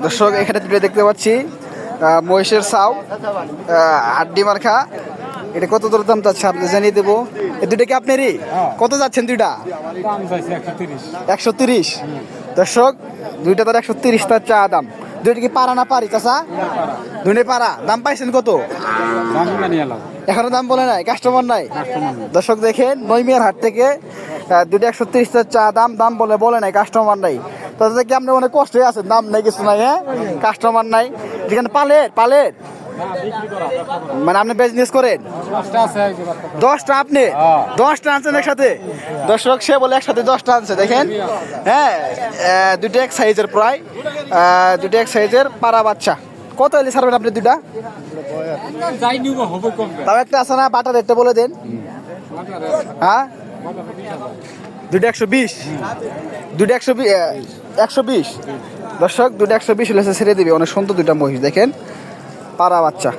দর্শক এখানে দুটো দেখতে পাচ্ছি মহিষের সাউ হাড্ডি মার্কা। এটা কত দর দাম চাচ্ছে আপনি জানিয়ে দেবো। এই দুটো কি আপনারই? কত যাচ্ছেন দুইটা? 130। দর্শক দুইটা তার 130 তার চা দাম। দুইটা কি পারা না পারি চাচা? দুইটাই পারা। দাম পাইছেন কত? এখনো দাম বলে নাই, কাস্টমার নাই। দর্শক দেখেন নইমিয়ার হাট থেকে দুটো 130 তার চা দাম বলে নাই, কাস্টমার নাই। তাতে কি আপনি অনেক কষ্ট হয়ে আছেন? দাম নাই, কিছু নাই, হ্যাঁ কাস্টমার নাই। যেখানে পালের মানে আপনি বিজনেস করেন? 10টা আপনি 10টা আনছেন একসাথে? দর্শক সে বলে একসাথে 10টা আনছে। দেখেন হ্যাঁ, দুটো এক সাইজের, প্রায় দুটো এক সাইজের পাড়া বাচ্চা। কত এলে ছাড়বেন আপনি দুটা? তাও একটা আছে না, বাটা রেটটা বলে দেন। হ্যাঁ দুটো 120। দুটো 120। দর্শক দুটো 120 হলে ছেড়ে দিবে। অনেক সুন্দর দুটা মহিষ, দেখেন পাড়া বাচ্চা।